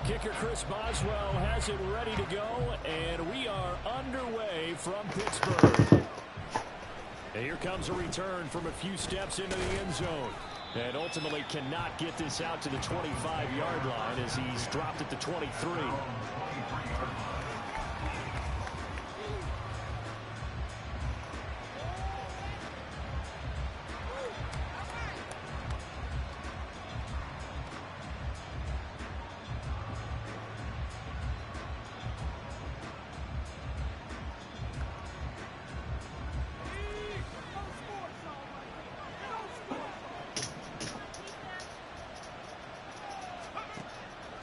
Kicker Chris Boswell has it ready to go, and we are underway from Pittsburgh. And here comes a return from a few steps into the end zone. And ultimately cannot get this out to the 25-yard line as he's dropped at the 23.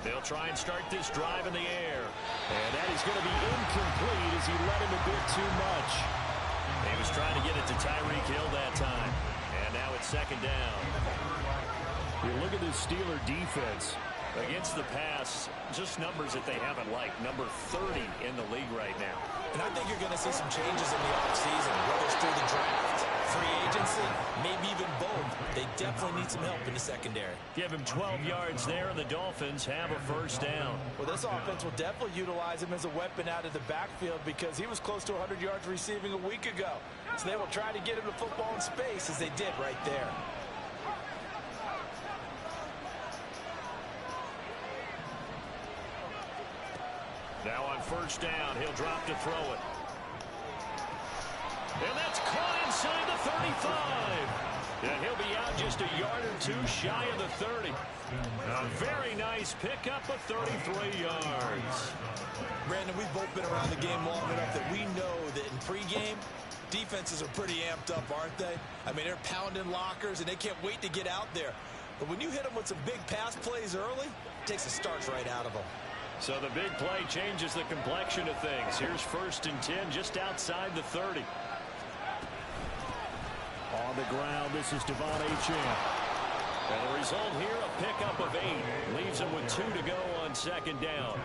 They'll try and start this drive in the air. And that is going to be incomplete as he let him a bit too much. He was trying to get it to Tyreek Hill that time. And now it's second down. You look at this Steeler defense. Against the pass, just numbers that they haven't liked. Number 30 in the league right now. And I think you're going to see some changes in the offseason, whether it's through the draft, free agency, maybe even both. They definitely need some help in the secondary. Give him 12 yards there, and the Dolphins have a first down. Well, this offense will definitely utilize him as a weapon out of the backfield because he was close to 100 yards receiving a week ago. So they will try to get him the football in space as they did right there. Now on first down, he'll drop to throw it. And that's caught inside the 35. And he'll be out just a yard or two shy of the 30. A very nice pickup of 33 yards. Brandon, we've both been around the game long enough that we know that in pregame, defenses are pretty amped up, aren't they? I mean, they're pounding lockers, and they can't wait to get out there. But when you hit them with some big pass plays early, it takes the starch right out of them. So the big play changes the complexion of things. Here's first and 10 just outside the 30. On the ground, this is Devon Achane. And the result here, a pickup of 8. Leaves him with 2 to go on second down.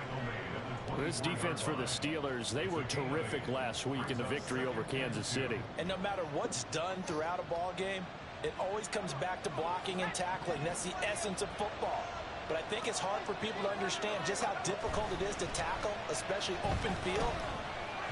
This defense for the Steelers, they were terrific last week in the victory over Kansas City. And no matter what's done throughout a ball game, it always comes back to blocking and tackling. That's the essence of football. But I think it's hard for people to understand just how difficult it is to tackle, especially open field.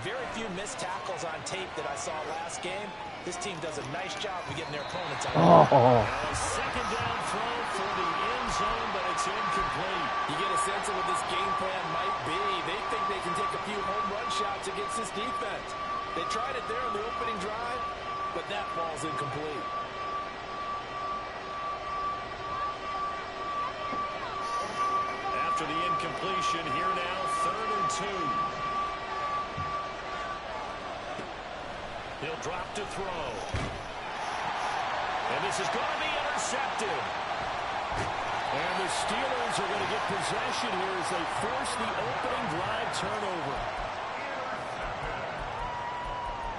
Very few missed tackles on tape that I saw last game. This team does a nice job of getting their opponents on. A second down throw for the end zone, but it's incomplete. You get a sense of what this game plan might be. They think they can take a few home run shots against this defense. They tried it there on the opening drive, but that ball's incomplete. After the incompletion, here now, 3rd and 2. He'll drop to throw. And this is going to be intercepted. And the Steelers are going to get possession here as they force the opening drive turnover.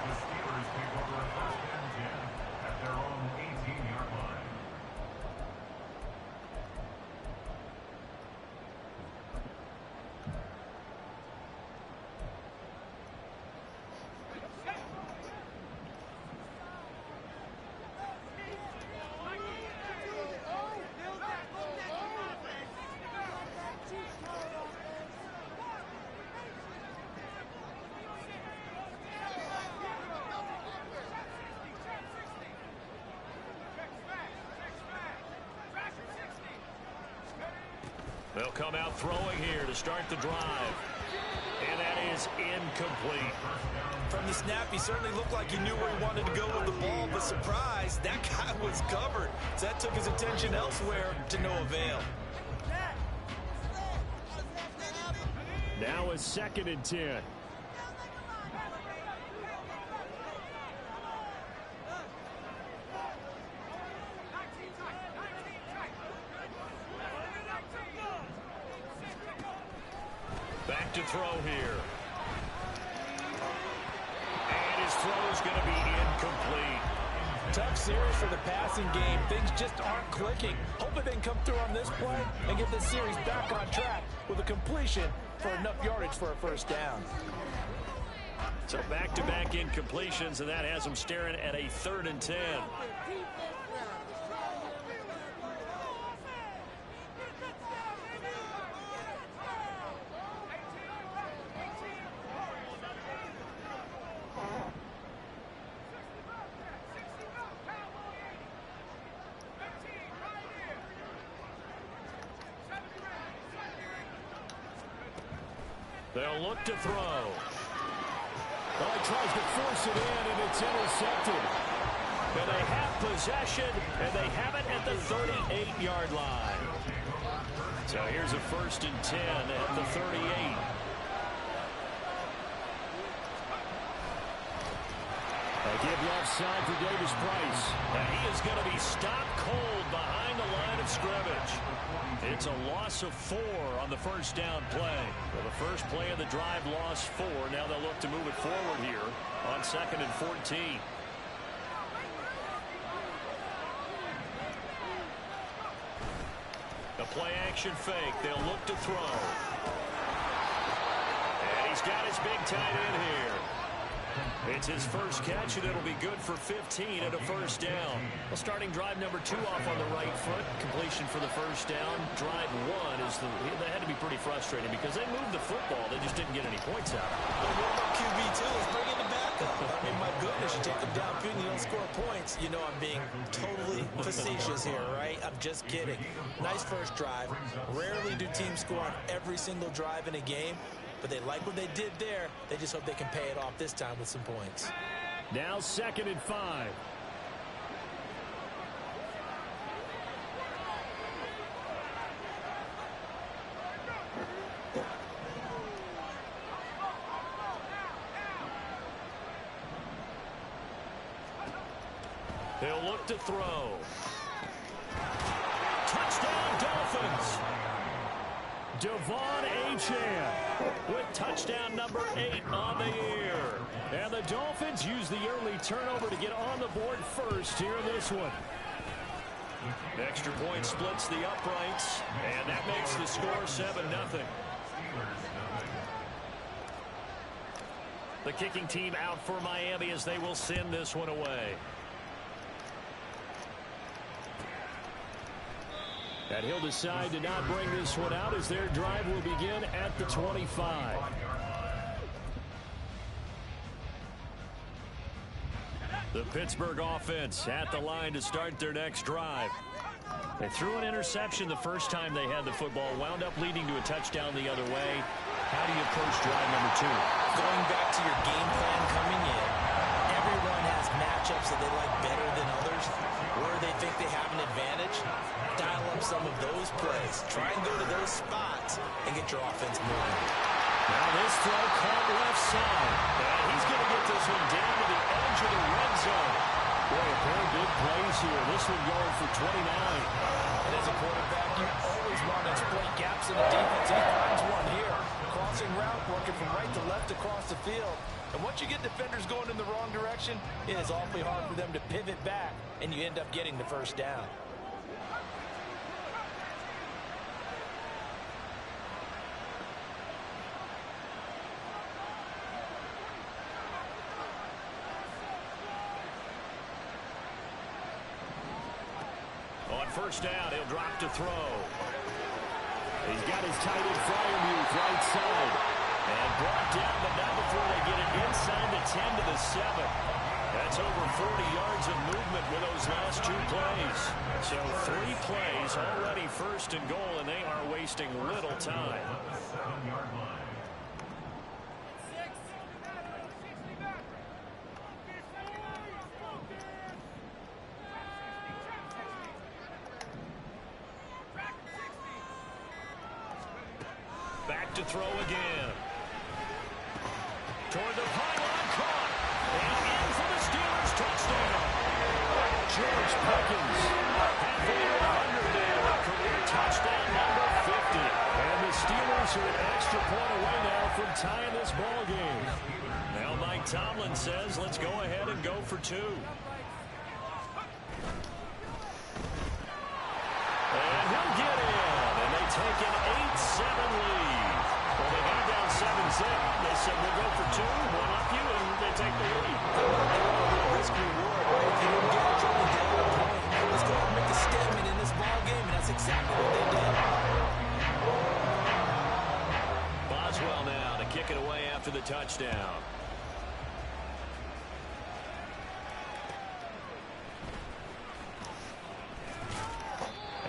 The Steelers pick over a first and 10 at their own 18-yard line. They'll come out throwing here to start the drive. And that is incomplete. From the snap, he certainly looked like he knew where he wanted to go with the ball, but surprise, that guy was covered. So that took his attention elsewhere to no avail. Now a 2nd and 10. Back to throw here. And his throw is going to be incomplete. Tough series for the passing game. Things just aren't clicking. Hoping they can come through on this play and get this series back on track with a completion for enough yardage for a first down. So back-to-back incompletions, and that has them staring at a 3rd and 10. They'll look to throw. Well, he tries to force it in, and it's intercepted. And they have possession, and they have it at the 38-yard line. So here's a 1st and 10 at the 38. A give left side for Davis Price. And he is going to be stopped cold behind the line of scrimmage. It's a loss of 4 on the first down play. Well, the first play of the drive lost 4. Now they'll look to move it forward here on 2nd and 14. A play action fake. They'll look to throw. And he's got his big tight end here. It's his first catch, and it'll be good for 15 at a first down. Well, starting drive number 2 off on the right foot. Completion for the first down. Drive 1 is that had to be pretty frustrating because they moved the football. They just didn't get any points out of it. Well, what about QB2? Let's bring in the backup. I mean, my goodness, you take them downfield and you don't score points. You know I'm being totally facetious here, right? I'm just kidding. Nice first drive. Rarely do teams score on every single drive in a game. But they like what they did there. They just hope they can pay it off this time with some points. Now 2nd and 5. He'll look to throw. Touchdown, Dolphins. Devon Achane with touchdown number 8 on the year. And the Dolphins use the early turnover to get on the board first here in this one. Extra point splits the uprights, and that makes the score 7-0. The kicking team out for Miami as they will send this one away. And he'll decide to not bring this one out as their drive will begin at the 25. The Pittsburgh offense at the line to start their next drive. They threw an interception the first time they had the football, wound up leading to a touchdown the other way. How do you approach drive number 2? Going back to your game plan coming in, everyone has matchups that they like better than others. Where they think they have an advantage, dial up some of those plays. Try and go to those spots and get your offense moving. Now this throw caught left side. And he's going to get this one down to the edge of the red zone. Boy, a pair of big plays here. This one going for 29. And as a quarterback, you always want to exploit gaps in the defense. He finds one here. Crossing route, working from right to left across the field. And once you get defenders going in the wrong direction, it is awfully hard for them to pivot back, and you end up getting the first down. On first down, he'll drop to throw. He's got his tight end Fryermuth right side. And brought down, but not before they get it inside the 10 to the 7. That's over 40 yards of movement with those last 2 plays. So 3 plays already 1st and goal, and they are wasting little time. Back to throw again. Toward the pylon, caught. And in for the Steelers, touchdown. George Pickens. Halfway to 100 there. Career touchdown number 50. And the Steelers are an extra point away now from tying this ball game. Now Mike Tomlin says, let's go ahead and go for 2. And he'll get in. And they take an 8-7 lead. Well, they got down 7-zip. They said, we'll go for 2, one up you, and they take the lead. Risk reward, right? If you don't get it, you're only down a point. Let's go and make a statement in this ball game, and that's exactly what they did. Boswell now to kick it away after the touchdown.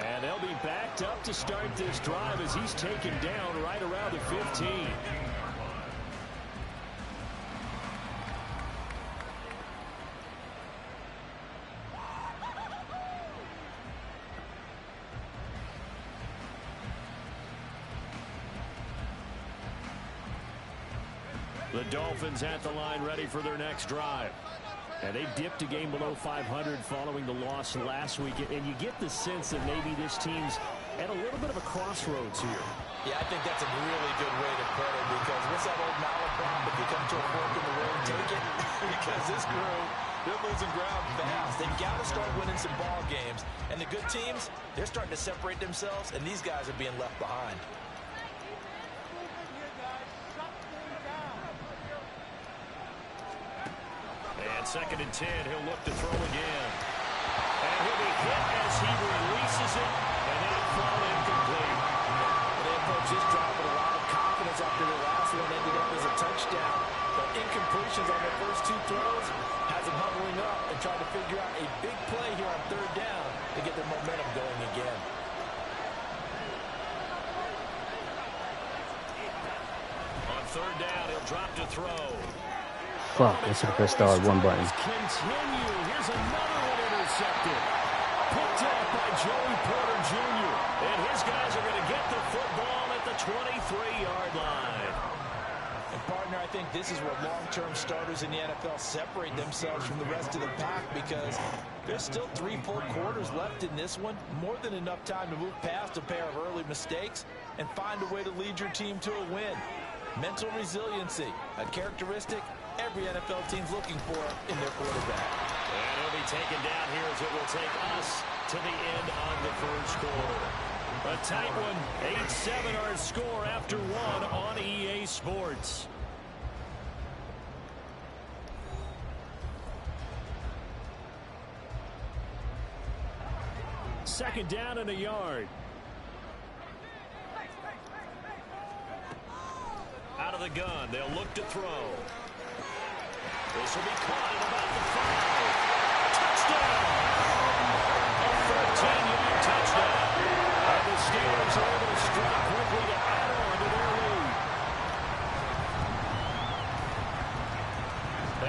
And they'll be backed up to start this drive as he's taken down right around the 15. The Dolphins at the line ready for their next drive. And they dipped a game below 500 following the loss last week. And you get the sense that maybe this team's at a little bit of a crossroads here. Yeah, I think that's a really good way to put it, because what's that old malaprop? If you come to a fork in the road, take it. Because this crew, they're losing ground fast. They've got to start winning some ball games. And the good teams, they're starting to separate themselves, and these guys are being left behind. And 2nd and 10, he'll look to throw again. And he'll be hit as he releases it, and that'll fall incomplete. They approach this drive with a lot of confidence after the last one ended up as a touchdown. But incompletions on their first 2 throws has them huddling up and trying to figure out a big play here on 3rd down to get their momentum going again. On 3rd down, he'll drop to throw. Fuck, I should have pressed R1 button. Continue. Here's another one intercepted. Picked up by Joey Porter Jr. And his guys are going to get the football at the 23-yard line. And partner, I think this is where long-term starters in the NFL separate themselves from the rest of the pack, because there's still 3 full quarters left in this one. More than enough time to move past a pair of early mistakes and find a way to lead your team to a win. Mental resiliency, a characteristic every NFL team's looking for in their quarterback. And he'll be taken down here as it will take us to the end of the first quarter. A tight one, 8-7 our score after 1 on EA Sports. Second down and a yard. Out of the gun, they'll look to throw. This will be caught at about the 5. Touchdown! A 13-yard touchdown. And the Steelers are able to strike quickly to add on to their lead.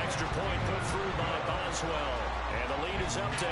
Extra point put through by Boswell. And the lead is up to 8.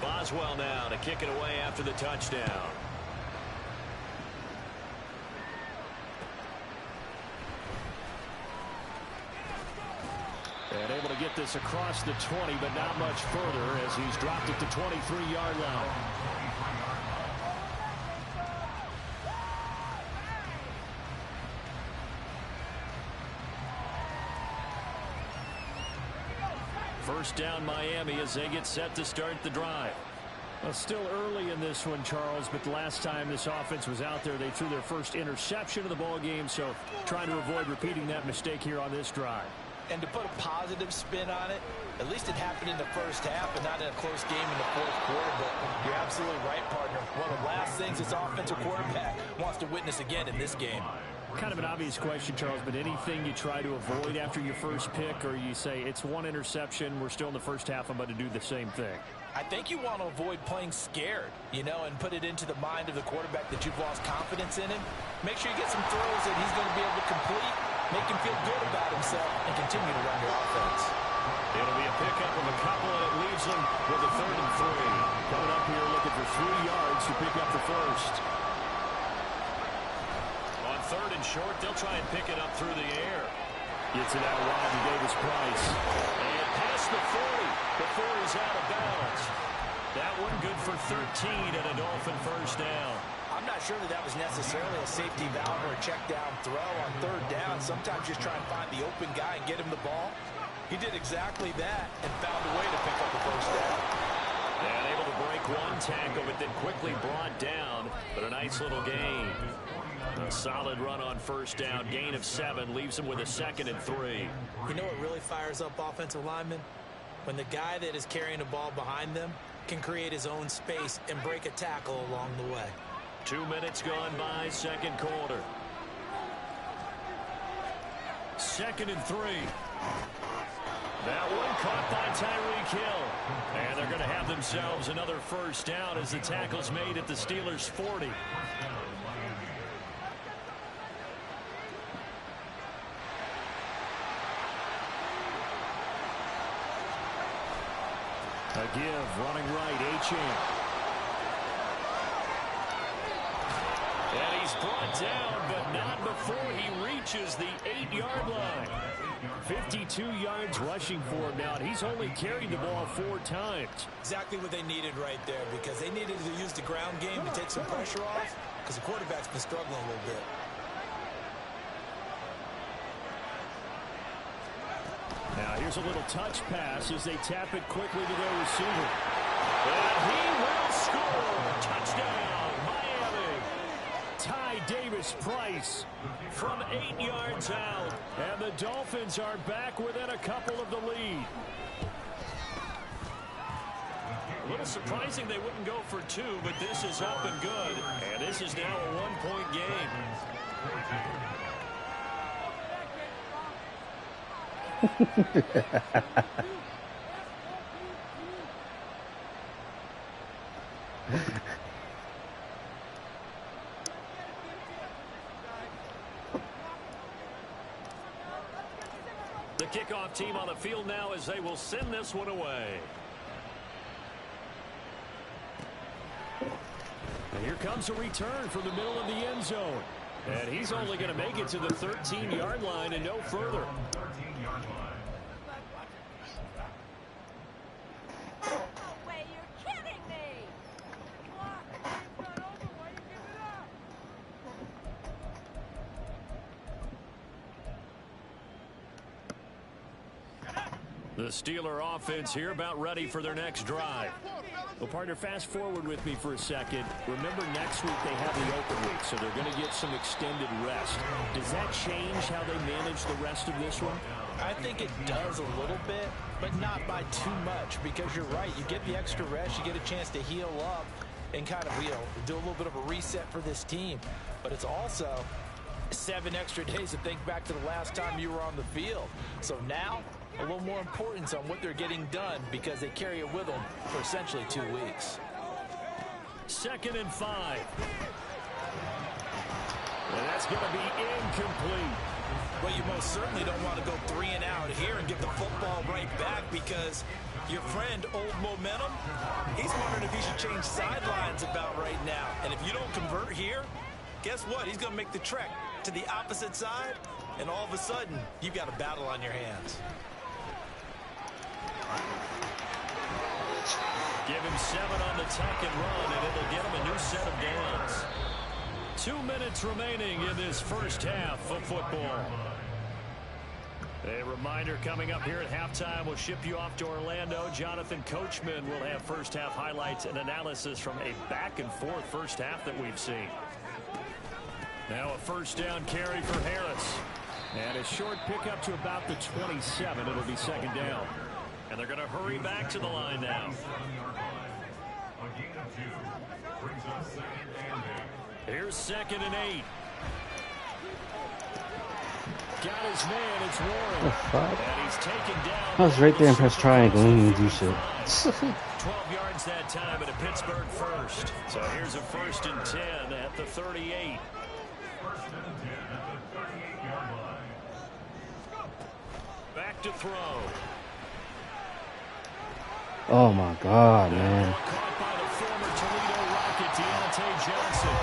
Boswell now to kick it away after the touchdown. And able to get this across the 20, but not much further as he's dropped it to 23-yard line. First down Miami as they get set to start the drive. Well, still early in this one, Charles, but the last time this offense was out there, they threw their first interception of the ball game, so trying to avoid repeating that mistake here on this drive. And to put a positive spin on it, at least it happened in the first half and not in a close game in the 4th quarter. But you're absolutely right, partner. One of the last things this offensive quarterback wants to witness again in this game. Kind of an obvious question, Charles, but anything you try to avoid after your first pick, or you say it's 1 interception, we're still in the first half, I'm about to do the same thing? I think you want to avoid playing scared, you know, and put it into the mind of the quarterback that you've lost confidence in him. Make sure you get some throws that he's going to be able to complete, make him feel good about himself, and continue to run your offense. It'll be a pickup of a couple, and it leaves them with a 3rd and 3. Coming up here looking for 3 yards to pick up the first. On 3rd and short, they'll try and pick it up through the air. Gets it out wide to Davis-Price. And past the 40 before he's out of bounds. That one good for 13 and a Dolphin first down. I'm not sure that was necessarily a safety valve or a check down throw on 3rd down. Sometimes just try and find the open guy and get him the ball. He did exactly that and found a way to pick up the first down. And able to break one tackle, but then quickly brought down. But a nice little gain. A solid run on first down. Gain of 7 leaves him with a 2nd and 3. You know what really fires up offensive linemen? When the guy that is carrying the ball behind them can create his own space and break a tackle along the way. 2 minutes gone by, 2nd quarter. 2nd and 3. That one caught by Tyreek Hill. And they're going to have themselves another first down as the tackle's made at the Steelers' 40. A give, running right, Achane. And he's brought down, but not before he reaches the 8-yard line. 52 yards rushing for him now, and he's only carried the ball 4 times. Exactly what they needed right there, because they needed to use the ground game to take some pressure off, because the quarterback's been struggling a little bit. Now here's a little touch pass as they tap it quickly to their receiver. And he will score. Touchdown, Miami. Ty Davis-Price from 8 yards out. And the Dolphins are back within a couple of the lead. A little surprising they wouldn't go for 2, but this is up and good. And this is now a 1-point game. The kickoff team on the field now as they will send this one away. And here comes a return from the middle of the end zone. And he's only going to make it to the 13-yard line and no further. The Steeler offense here about ready for their next drive. Well, partner, fast forward with me for a second. Remember, next week they have the open week, so they're going to get some extended rest. Does that change how they manage the rest of this one? I think it does a little bit, but not by too much, because you're right. You get the extra rest, you get a chance to heal up and kind of, do a little bit of a reset for this team. But it's also 7 extra days to think back to the last time you were on the field. So now, a little more importance on what they're getting done, because they carry it with them for essentially 2 weeks. 2nd and 5. And that's going to be incomplete. Well, you most certainly don't want to go 3 and out here and get the football right back, because your friend, Old Momentum, he's wondering if he should change sidelines about right now. And if you don't convert here, guess what? He's going to make the trek to the opposite side, and all of a sudden, you've got a battle on your hands. Give him 7 on the tuck and run, and it'll get him a new set of downs. 2 minutes remaining in this first half of football. A reminder coming up here at halftime. We'll ship you off to Orlando. Jonathan Coachman will have first half highlights and analysis from a back and forth first half that we've seen. Now a first down carry for Harris. And a short pickup to about the 27. It'll be 2nd down. And they're going to hurry back to the line now. Here's 2nd and 8. Got his man, it's Warren. And he's taken down. I was right there and pressed triangle and do shit. 12 yards that time at a Pittsburgh first. So here's a 1st and 10 at the 38. Back to throw. Oh my God, man. Caught by the former Toledo Rocket, Deontay Johnson.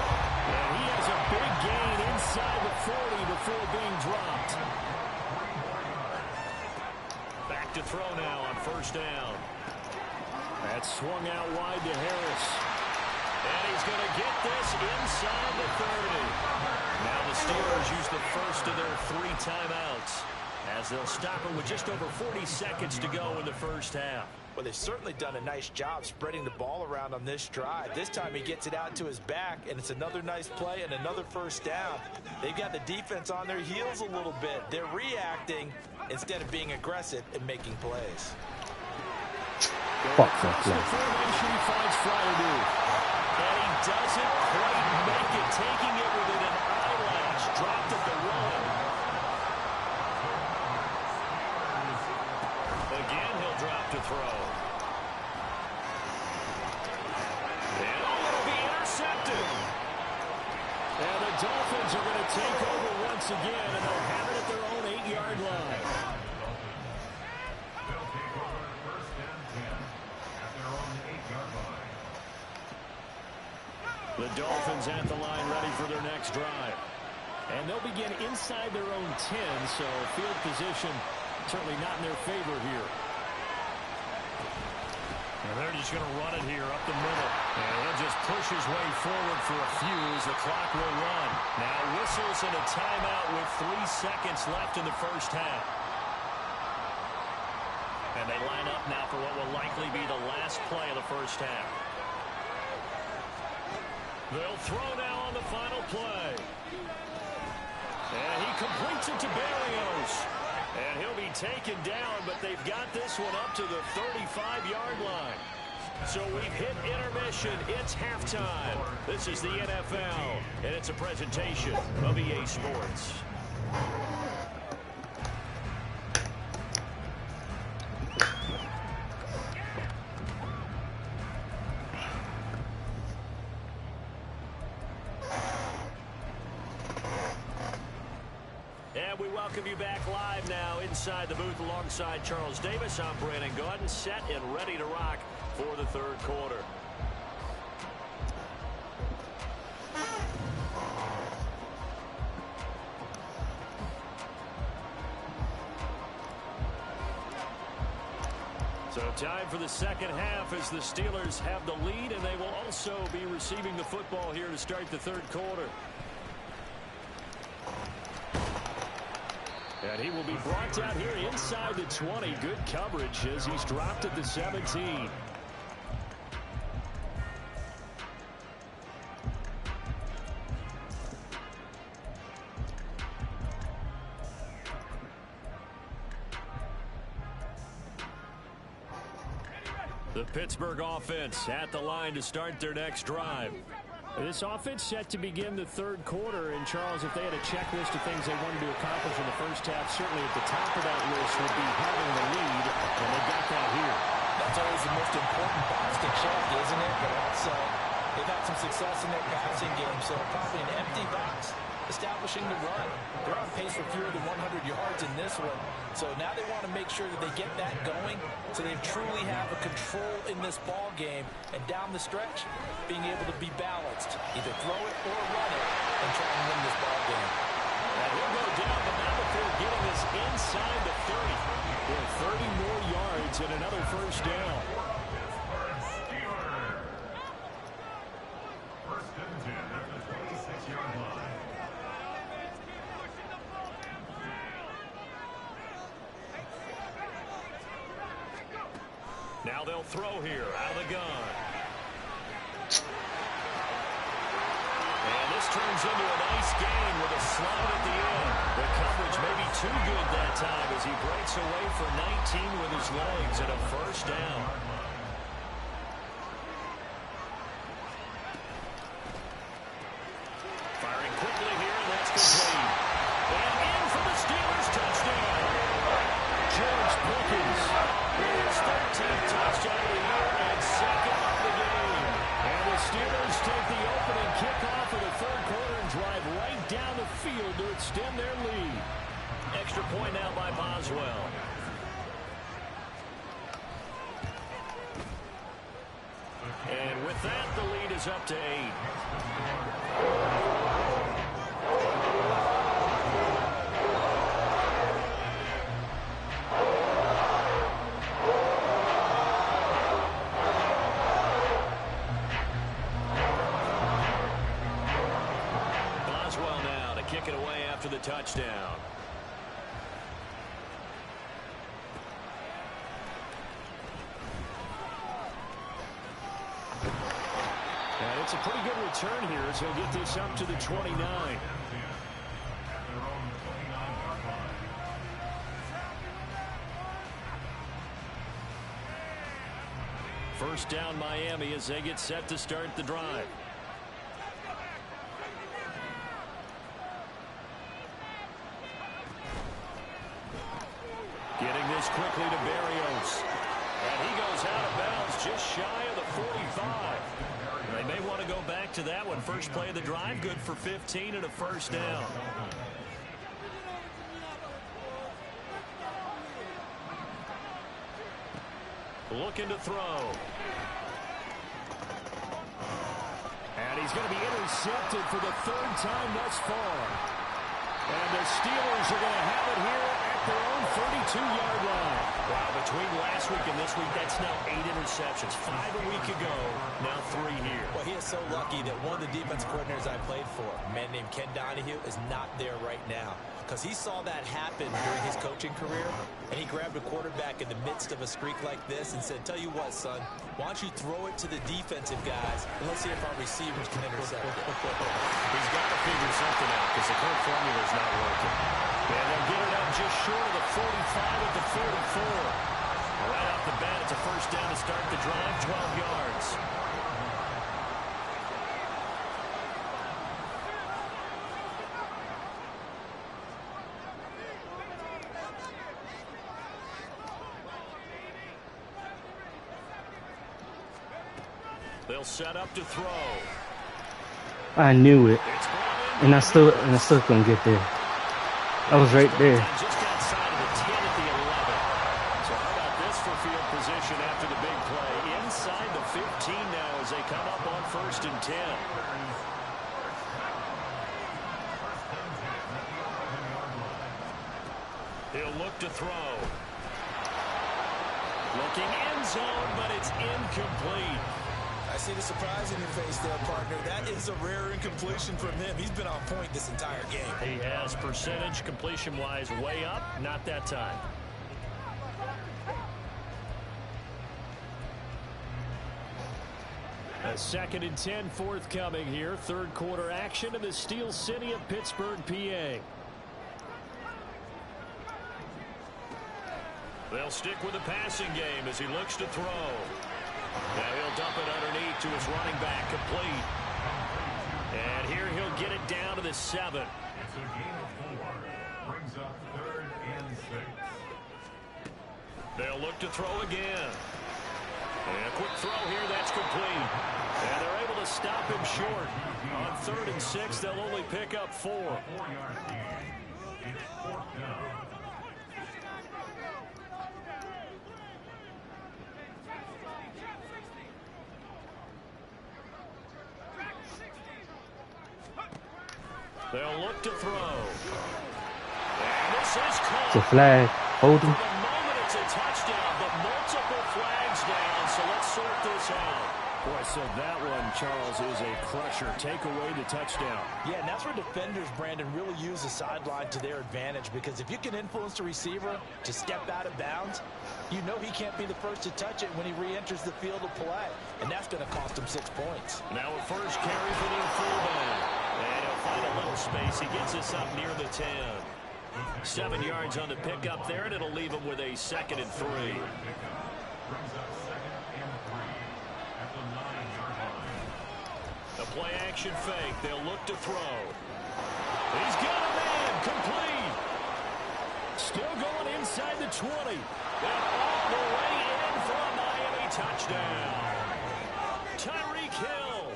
And he has a big gain inside the 40 before being dropped. Back to throw now on 1st down. That's swung out wide to Harris. And he's going to get this inside the 30. Now the Steelers use the first of their 3 timeouts, as they'll stop him with just over 40 seconds to go in the first half. Well, they've certainly done a nice job spreading the ball around on this drive. This time he gets it out to his back, and it's another nice play and another first down. They've got the defense on their heels a little bit. They're reacting instead of being aggressive and making plays. Fuck that play. Formation finds Fryermuth. And he doesn't quite make it, taking it within an eyelash. Dropped at the run. to throw. And it'll be intercepted. And the Dolphins are going to take over once again, and they'll have it at their own 8-yard line. They'll take over first and 10 at their own 8-yard line. The Dolphins at the line ready for their next drive. And they'll begin inside their own 10, so field position certainly not in their favor here. And they're just going to run it here up the middle. And he'll just push his way forward for a few as the clock will run. Now whistles and a timeout with 3 seconds left in the first half. And they line up now for what will likely be the last play of the first half. They'll throw now on the final play. And he completes it to Berrios. And he'll be taken down, but they've got this one up to the 35-yard line. So we've hit intermission. It's halftime. This is the NFL, and it's a presentation of EA Sports. And we welcome you back live now inside the booth alongside Charles Davis. I'm Brandon Gaudin, set and ready to rock for the third quarter. So time for the second half as the Steelers have the lead, and they will also be receiving the football here to start the third quarter. And he will be brought down here inside the 20. Good coverage as he's dropped at the 17. The Pittsburgh offense at the line to start their next drive. This offense set to begin the third quarter, and Charles, if they had a checklist of things they wanted to accomplish in the first half, certainly at the top of that list would be having the lead, and they got that here. That's always the most important box to check, isn't it? But also, they've had some success in their passing game, so probably an empty box establishing the run. They're on pace for fewer than 100 yards in this one, so now they want to make sure that they get that going so they truly have a control in this ball game, and down the stretch, being able to be balanced, either throw it or run it, and try and win this ball game. And he'll go down, but not before getting this inside the 30. With 30 more yards and another first down. First and 10 at the 26-yard line. Now they'll throw here out of the gun. And this turns into a nice gain with a slide at the end. The coverage may be too good that time as he breaks away for 19 with his legs and a first down. Firing quickly here, and that's complete. And in for the Steelers touchdown. George Pickens with his 13th touchdown of the year and second of the game. And the Steelers take the opening kickoff of the third quarter and drive right down the field to extend their lead. Extra point now by Boswell. And with that, the lead is up to 8. Boswell now to kick it away after the touchdown. And it's a pretty good return here, so he'll get this up to the 29. First down Miami as they get set to start the drive. Getting this quickly to Berrios. And just shy of the 45. They may want to go back to that one. First play of the drive, good for 15 and a first down. Looking to throw. And he's going to be intercepted for the third time thus far. And the Steelers are going to have it here at their own 32-yard line. Wow, between last week and this week, that's now 8 interceptions. 5 a week ago, now 3 here. Well, he is so lucky that one of the defense coordinators I played for, a man named Ken Donahue, is not there right now. Because he saw that happen during his coaching career, and he grabbed a quarterback in the midst of a streak like this and said, tell you what, son, why don't you throw it to the defensive guys, and let's see if our receivers can intercept it. He's got to figure something out because the current formula is not working. And they'll get it up just short of the 45 at the 44. Right off the bat, it's a first down to start the drive, 12 yards. They'll set up to throw. I knew it, and I still couldn't get there. I was right there. Just outside of the 10 at the 11. So how about this for field position after the big play? Inside the 15 now as they come up on 1st and 10. He'll look to throw. Looking end zone, but it's incomplete. I see the surprise in your face there, partner. That is a rare incompletion from him. He's been on point this entire game. He has percentage completion-wise way up, not that time. A 2nd and 10 forthcoming here. Third quarter action in the Steel City of Pittsburgh, PA. They'll stick with the passing game as he looks to throw. Now he'll dump it underneath to his running back, complete. And here he'll get it down to the 7. It's a gain of 4. Brings up 3rd and 6. They'll look to throw again. And a quick throw here, that's complete. And they're able to stop him short. On 3rd and 6, they'll only pick up 4. 4-yard gain. It's 4th down. They'll look to throw. And this is caught. It's a flag. Hold him. For the moment, it's a touchdown, but multiple flags down, so let's sort this out. Boy, so that one, Charles, is a crusher. Take away the touchdown. Yeah, and that's where defenders, Brandon, really use the sideline to their advantage, because if you can influence the receiver to step out of bounds, you know he can't be the first to touch it when he re-enters the field of play, and that's going to cost him 6 points. Now a first carry for the fullback. And he'll find a little space. He gets us up near the 10. 7 yards on the pickup there, and it'll leave him with a 2nd and 3. Brings up 2nd and 3 at the 9-yard line. A play-action fake. They'll look to throw. He's got a man. Complete. Still going inside the 20. And all the way in for a Miami touchdown. Tyreek Hill,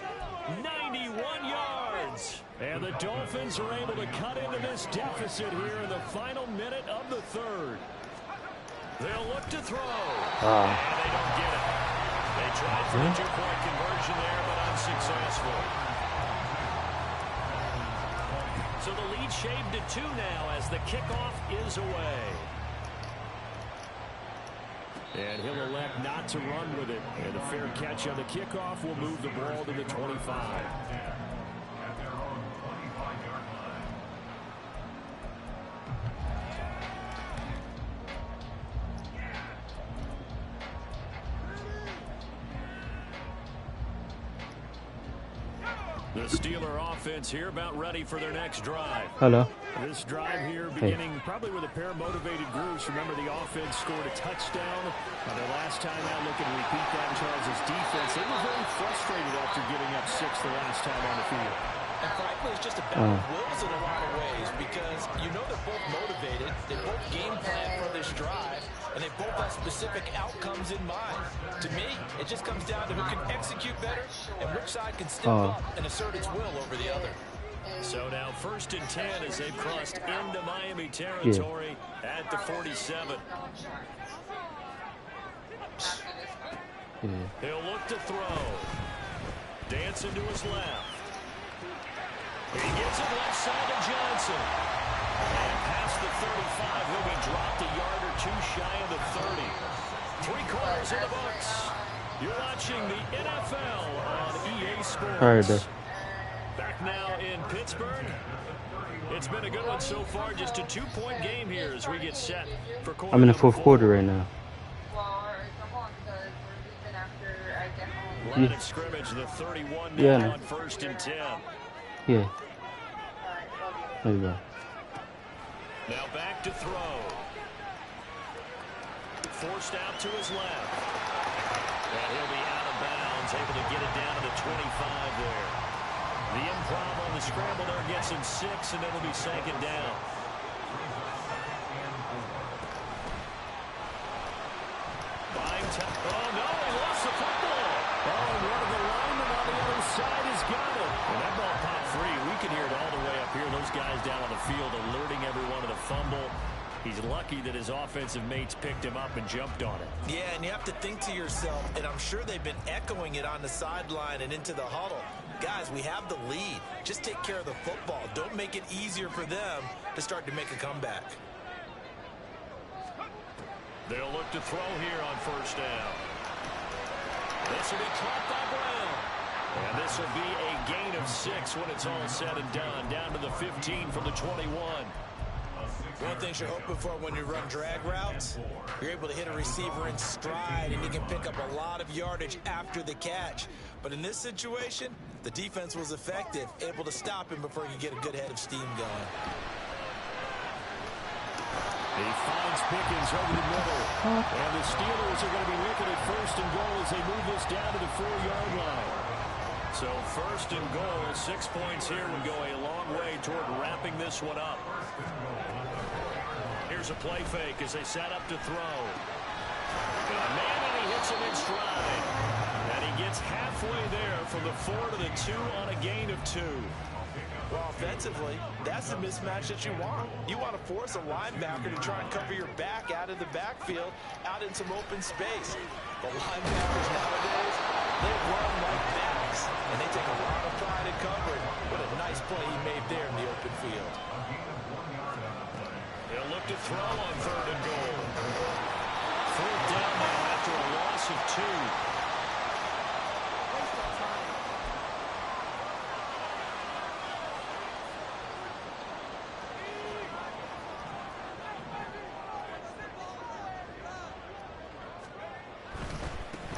91 yards. And the Dolphins are able to cut into this deficit here in the final minute of the 3rd. They'll look to throw. And they don't get it. They tried for the 2-point conversion there, but unsuccessful. So the lead shaved to 2 now as the kickoff is away. And he'll elect not to run with it. And a fair catch on the kickoff will move the ball to the 25. At their own 25-yard line. The Steeler offense here about ready for their next drive. Hello. This drive here beginning probably with a pair of motivated groups. Remember, the offense scored a touchdown. On their last time out, looking to repeat that in Charles' defense. They were very frustrated after giving up 6 the last time on the field. And frankly, it's just a battle of wills in a lot of ways, because you know they're both motivated. They both game plan for this drive. and they both have specific outcomes in mind. To me, it just comes down to who can execute better and which side can step up and assert its will over the other. So now 1st and 10 as they've crossed into Miami territory at the 47. He'll look to throw. Dancing to his left. He gets it left side to Johnson. And past the 35, he'll be dropped a yard or two shy of the 30. 3/4 in the books. You're watching the NFL on EA Sports. Back now in Pittsburgh. It's been a good one so far. Just a 2-point game here as we get set for quarter. I'm in the 4th quarter right now. Line of scrimmage, the 31 now on 1st and 10. Yeah. There you go. Now back to throw. Forced out to his left. And he'll be out of bounds, able to get it down to the 25 there. The improv on the scramble there gets him 6, and it'll be 2nd down. Oh, no, he lost the football. Oh, and one of the linemen on the other side has got it. And that ball popped free. We can hear it all the way up here. Those guys down on the field alerting everyone of the fumble. He's lucky that his offensive mates picked him up and jumped on it. Yeah, and you have to think to yourself, and I'm sure they've been echoing it on the sideline and into the huddle. Guys, we have the lead. Just take care of the football. Don't make it easier for them to start to make a comeback. They'll look to throw here on 1st down. This will be caught by Brown. And this will be a gain of 6 when it's all said and done. Down to the 15 from the 21. One thing you're hoping for when you run drag routes, you're able to hit a receiver in stride, and you can pick up a lot of yardage after the catch. But in this situation, the defense was effective, able to stop him before he could get a good head of steam going. He finds Pickens over the middle. And the Steelers are going to be looking at 1st and goal as they move this down to the 4-yard line. So 1st and goal, 6 points here would go a long way toward wrapping this one up. Here's a play fake as they set up to throw. And he hits him in stride. And he gets halfway there from the 4 to the 2 on a gain of 2. Well, offensively, that's the mismatch that you want. You want to force a linebacker to try and cover your back out of the backfield, out in some open space. The linebackers nowadays, they run like backs, and they take a lot of pride in covering. What a nice play he made there in the open field. He'll look to throw on 3rd and goal. 4th down now after a loss of 2.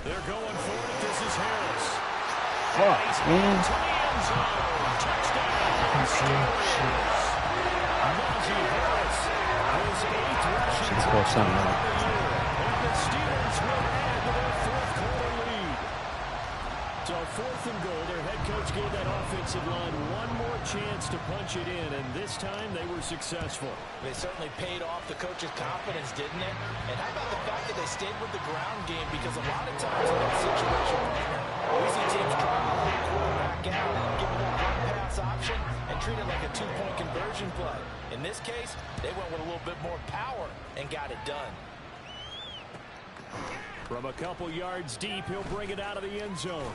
They're going for it. This is Harris. Fuck, man. Touchdown. Najee Harris. His 8th rushing touchdown of the year. And the Steelers will add to their 4th quarter lead. So 4th and goal. Their head coach gave that offensive line one more chance to punch it in, and this time they were successful. They certainly paid off the coach's confidence, didn't it? And how about the fact that they stayed with the ground game? Because a lot of times in that situation, we see teams try to hold the quarterback out and give them a run-pass option and treat it like a 2-point conversion play. In this case, they went with a little bit more power and got it done. From a couple yards deep, he'll bring it out of the end zone.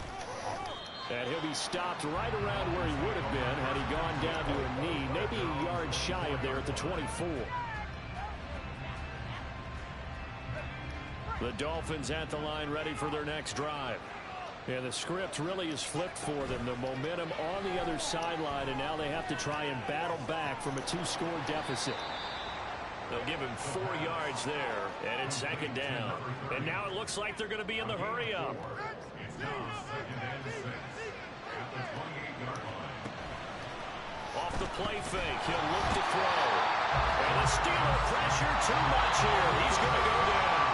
And he'll be stopped right around where he would have been had he gone down to a knee, maybe a yard shy of there at the 24. The Dolphins at the line ready for their next drive. And the script really is flipped for them. The momentum on the other sideline, and now they have to try and battle back from a 2-score deficit. They'll give him 4 yards there, and it's 2nd down. And now it looks like they're going to be in the hurry-up. It's now 2nd and 6 at the 28-yard line. Off the play fake, he'll look to throw. And the Steeler pressure too much here. He's going to go down.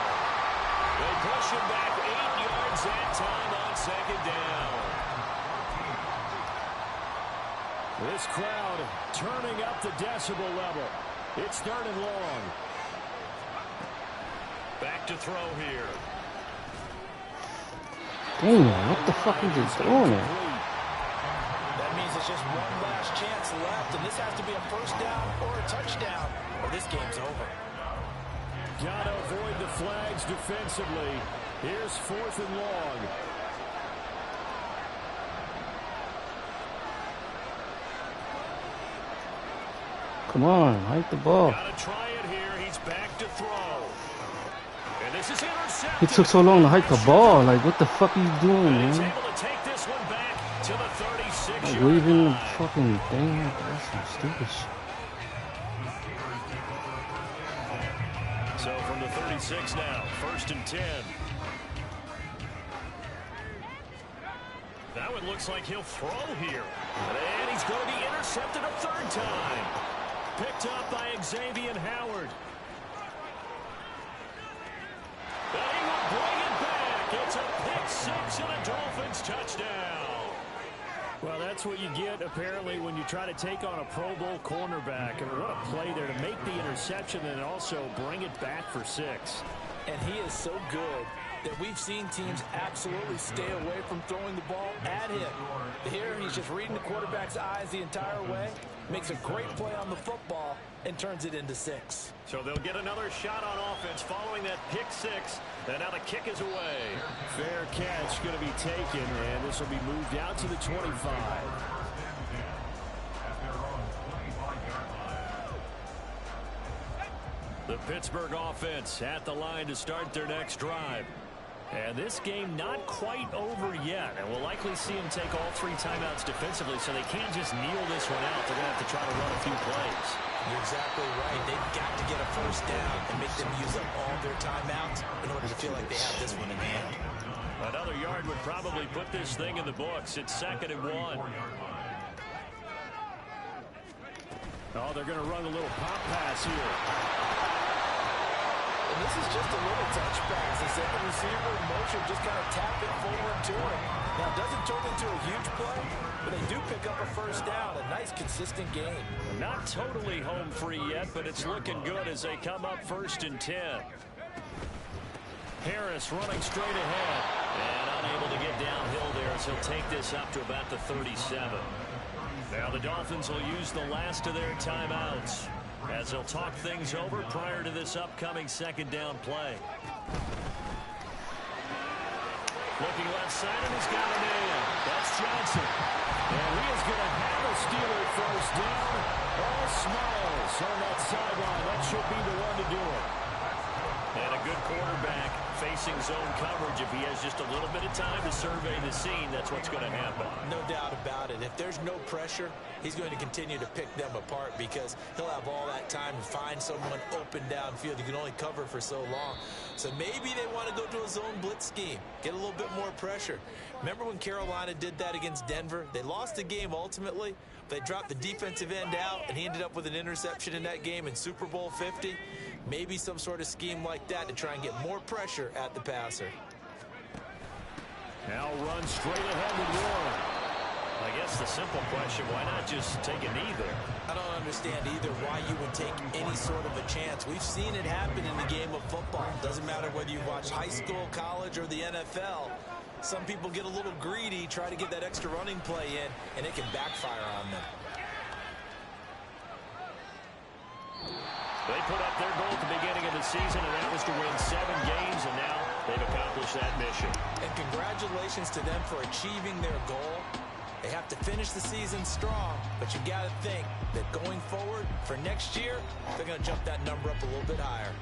They push him back 8 yards that time on 2nd down. This crowd turning up the decibel level. It's 3rd and long. back to throw here. Damn, what the fuck is he doing? That means it's just one last chance left, and this has to be a first down or a touchdown, or this game's over. Gotta avoid the flags defensively. Here's 4th and long. Come on, hike the ball. Gotta try it here. He's back to throw. And this is intercepted. He took so long to hike the ball. Like, what the fuck are you doing, He's man? able to take this one back to the 36. Like, waving the fucking thing. That's some stupid shit. So from the 36 now, 1st and 10. That one looks like he'll throw here. And he's going to be intercepted a 3rd time. Picked up by Xavier Howard. And he will bring it back. It's a pick 6 and a Dolphins touchdown. Well, that's what you get, apparently, when you try to take on a Pro Bowl cornerback. And what a play there to make the interception and also bring it back for 6. And he is so good that we've seen teams absolutely stay away from throwing the ball at him. Here, he's just reading the quarterback's eyes the entire way, makes a great play on the football, and turns it into 6. So they'll get another shot on offense following that pick 6. And now the kick is away. Fair catch going to be taken, and this will be moved out to the 25. The Pittsburgh offense at the line to start their next drive. And this game not quite over yet. And we'll likely see him take all 3 timeouts defensively, so they can't just kneel this one out. They're going to have to try to run a few plays. You're exactly right. They've got to get a first down and make them use up all their timeouts in order to feel like they have this one in hand. Another yard would probably put this thing in the books. It's 2nd and 1. Oh, they're going to run a little pop pass here. And this is just a little touch pass. They set the receiver in motion, just kind of tap it forward to him. Now, it doesn't turn into a huge play, but they do pick up a first down. A nice, consistent game. Not totally home free yet, but it's looking good as they come up 1st and 10. Harris running straight ahead and unable to get downhill there as he'll take this up to about the 37. Now the Dolphins will use the last of their timeouts as they'll talk things over prior to this upcoming 2nd down play. Looking left side, and he's got a man. That's Johnson. And he is going to have a Steeler first down. All smiles on that sideline. That should be the one to do it. And a good quarterback facing zone coverage. If he has just a little bit of time to survey the scene, that's what's going to happen. No doubt about it. If there's no pressure, he's going to continue to pick them apart because he'll have all that time to find someone open downfield. You can only cover for so long. So maybe they want to go to a zone blitz scheme, get a little bit more pressure. Remember when Carolina did that against Denver? They lost the game ultimately. They dropped the defensive end out, and he ended up with an interception in that game in Super Bowl 50. Maybe some sort of scheme like that to try and get more pressure at the passer. Now run straight ahead with Warren. I guess the simple question, why not just take a knee there? I don't understand either why you would take any sort of a chance. We've seen it happen in the game of football. Doesn't matter whether you watch high school, college, or the NFL. Some people get a little greedy, try to get that extra running play in, and it can backfire on them. They put up their goal at the beginning of the season, and that was to win 7 games, and now they've accomplished that mission. And congratulations to them for achieving their goal. They have to finish the season strong, but you got to think that going forward for next year, they're going to jump that number up a little bit higher.